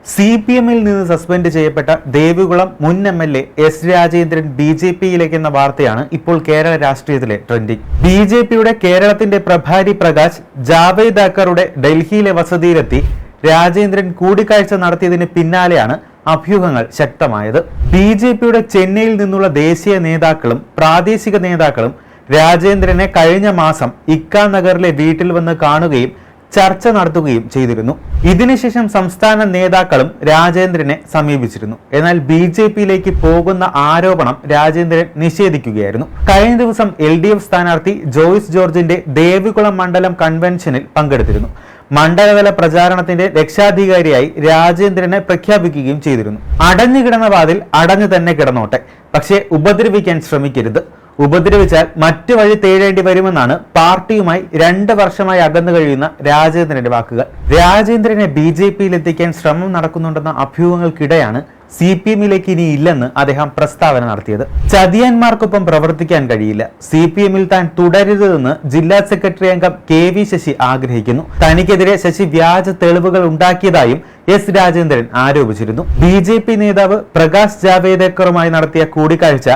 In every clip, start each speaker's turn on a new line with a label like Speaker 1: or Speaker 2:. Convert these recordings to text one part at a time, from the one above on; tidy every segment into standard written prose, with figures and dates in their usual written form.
Speaker 1: CPM-ൽ നിന്ന് സസ്പെൻഡ് ചെയ്യപ്പെട്ട ദേവികുളം മുൻ MLA എസ് രാജേന്ദ്രൻ BJP-യിലേക്ക് എന്ന വാർത്തയാണ് ഇപ്പോൾ കേരള രാഷ്ട്രീയത്തിലെ ട്രെൻഡിംഗ്. BJP-യുടെ കേരളത്തിന്റെ പ്രഭാരി പ്രകാശ് ജാവേദ്കറുടെ ഡൽഹിയിലെ വസതിയിലെത്തി രാജേന്ദ്രൻ കൂടിക്കാഴ്ച നടത്തിയതിന് പിന്നാലെയാണ് അഭ്യൂഹങ്ങൾ ശക്തമായത്. BJP-യുടെ ചെന്നൈയിൽ നിന്നുള്ള ദേശീയ നേതാക്കളും പ്രാദേശിക നേതാക്കളും രാജേന്ദ്രനെ കഴിഞ്ഞ മാസം ഇക്കാ നഗറിലെ വീട്ടിൽ വന്ന് കാണുകയും ചർച്ച നടത്തുകയും ചെയ്തിരുന്നു. ഇതിനുശേഷം സംസ്ഥാന നേതാക്കളും രാജേന്ദ്രനെ സമീപിച്ചിരുന്നു. എന്നാൽ BJP-യിലേക്ക് പോകുന്ന ആരോപണം രാജേന്ദ്രൻ നിഷേധിക്കുകയായിരുന്നു. കഴിഞ്ഞ ദിവസം LDF സ്ഥാനാർത്ഥി ജോയ്സ് ജോർജിന്റെ ദേവികുളം മണ്ഡലം കൺവെൻഷനിൽ പങ്കെടുത്തിരുന്നു. മണ്ഡലതല പ്രചാരണത്തിന്റെ രക്ഷാധികാരിയായി രാജേന്ദ്രനെ പ്രഖ്യാപിക്കുകയും ചെയ്തിരുന്നു. അടഞ്ഞുകിടന്ന വാതിൽ അടഞ്ഞു തന്നെ കിടന്നോട്ടെ, പക്ഷേ ഉപദ്രവിക്കാൻ ശ്രമിക്കരുത്. ഉപദ്രവിച്ചാൽ മറ്റു വഴി തേടേണ്ടി വരുമെന്നാണ് പാർട്ടിയുമായി 2 വർഷമായി അകന്നു കഴിയുന്ന രാജേന്ദ്രന്റെ വാക്കുകൾ. രാജേന്ദ്രനെ BJP-യിൽ എത്തിക്കാൻ ശ്രമം നടക്കുന്നുണ്ടെന്ന അഭ്യൂഹങ്ങൾക്കിടെയാണ് CPM-ലേക്ക് ഇനി ഇല്ലെന്ന് അദ്ദേഹം പ്രസ്താവന നടത്തിയത്. ചതിയന്മാർക്കൊപ്പം പ്രവർത്തിക്കാൻ കഴിയില്ല. CPM-ൽ താൻ തുടരുതെന്ന് ജില്ലാ സെക്രട്ടറി അംഗം KV ശശി ആഗ്രഹിക്കുന്നു. തനിക്കെതിരെ ശശി വ്യാജ തെളിവുകൾ ഉണ്ടാക്കിയതായും എസ് രാജേന്ദ്രൻ ആരോപിച്ചിരുന്നു. BJP നേതാവ് പ്രകാശ് ജാവേദ്കറുമായി നടത്തിയ കൂടിക്കാഴ്ച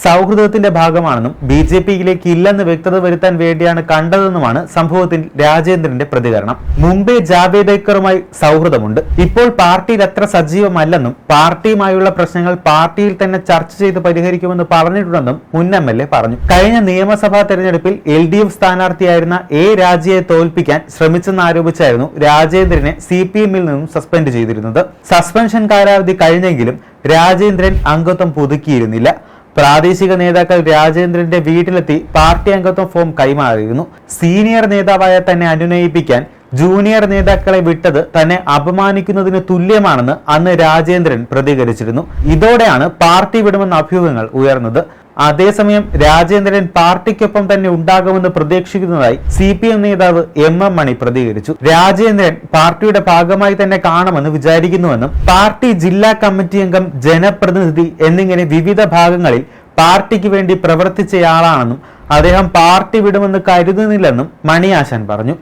Speaker 1: സൗഹൃദത്തിന്റെ ഭാഗമാണെന്നും BJP-യിലേക്ക് ഇല്ലെന്ന് വ്യക്തത വരുത്താൻ വേണ്ടിയാണ് കണ്ടതെന്നുമാണ് സംഭവത്തിൽ രാജേന്ദ്രന്റെ പ്രതികരണം. മുമ്പേ ജാവേദ്കറുമായി സൗഹൃദമുണ്ട്. ഇപ്പോൾ പാർട്ടിയിൽ അത്ര സജീവമല്ലെന്നും പാർട്ടിയുമായുള്ള പ്രശ്നങ്ങൾ പാർട്ടിയിൽ തന്നെ ചർച്ച ചെയ്ത് പരിഹരിക്കുമെന്ന് പറഞ്ഞിട്ടുണ്ടെന്നും മുൻ MLA പറഞ്ഞു. കഴിഞ്ഞ നിയമസഭാ തെരഞ്ഞെടുപ്പിൽ LDF സ്ഥാനാർത്ഥിയായിരുന്ന A രാജയെ തോൽപ്പിക്കാൻ ശ്രമിച്ചെന്നാരോപിച്ചായിരുന്നു രാജേന്ദ്രനെ CPM-ൽ നിന്നും സസ്പെൻഡ് ചെയ്തിരുന്നത്. സസ്പെൻഷൻ കാലാവധി കഴിഞ്ഞെങ്കിലും രാജേന്ദ്രൻ അംഗത്വം പുതുക്കിയിരുന്നില്ല. പ്രാദേശിക നേതാക്കൾ രാജേന്ദ്രന്റെ വീട്ടിലെത്തി പാർട്ടി അംഗത്വം ഫോം കൈമാറിയിരുന്നു. സീനിയർ നേതാവായ തന്നെ അനുനയിപ്പിക്കാൻ ജൂനിയർ നേതാക്കളെ വിട്ടത് തന്നെ അപമാനിക്കുന്നതിന് തുല്യമാണെന്ന് അന്ന് രാജേന്ദ്രൻ പ്രതികരിച്ചിരുന്നു. ഇതോടെയാണ് പാർട്ടി വിടുമെന്ന അഭ്യൂഹങ്ങൾ ഉയർന്നത്. അതേസമയം രാജേന്ദ്രൻ പാർട്ടിക്കൊപ്പം തന്നെ ഉണ്ടാകുമെന്ന് പ്രതീക്ഷിക്കുന്നതായി CPM നേതാവ് MM മണി പ്രതികരിച്ചു. രാജേന്ദ്രൻ പാർട്ടിയുടെ ഭാഗമായി തന്നെ കാണുമെന്ന് വിചാരിക്കുന്നുവെന്നും പാർട്ടി ജില്ലാ കമ്മിറ്റി അംഗം, ജനപ്രതിനിധി എന്നിങ്ങനെ വിവിധ ഭാഗങ്ങളിൽ പാർട്ടിക്ക് വേണ്ടി പ്രവർത്തിച്ചയാളാണെന്നും അദ്ദേഹം പാർട്ടി വിടുമെന്ന് കരുതുന്നില്ലെന്നും മണിയാശാൻ പറഞ്ഞു.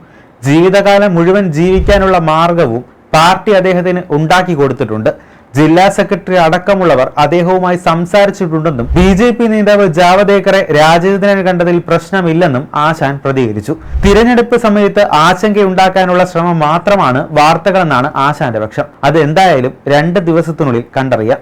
Speaker 1: ജീവിതകാലം മുഴുവൻ ജീവിക്കാനുള്ള മാർഗവും പാർട്ടി അദ്ദേഹത്തിന് ഉണ്ടാക്കി കൊടുത്തിട്ടുണ്ട്. ജില്ലാ സെക്രട്ടറി അടക്കമുള്ളവർ അദ്ദേഹവുമായി സംസാരിച്ചിട്ടുണ്ടെന്നും BJP നേതാവ് ജാവദേക്കറെ രാജേന്ദ്രൻ കണ്ടതിൽ പ്രശ്നമില്ലെന്നും ആശാൻ പ്രതികരിച്ചു. തിരഞ്ഞെടുപ്പ് സമയത്ത് ആശങ്കയുണ്ടാക്കാനുള്ള ശ്രമം മാത്രമാണ് വാർത്തകളെന്നാണ് ആശാന്റെ പക്ഷം. അത് എന്തായാലും 2 ദിവസത്തിനുള്ളിൽ കണ്ടറിയാം.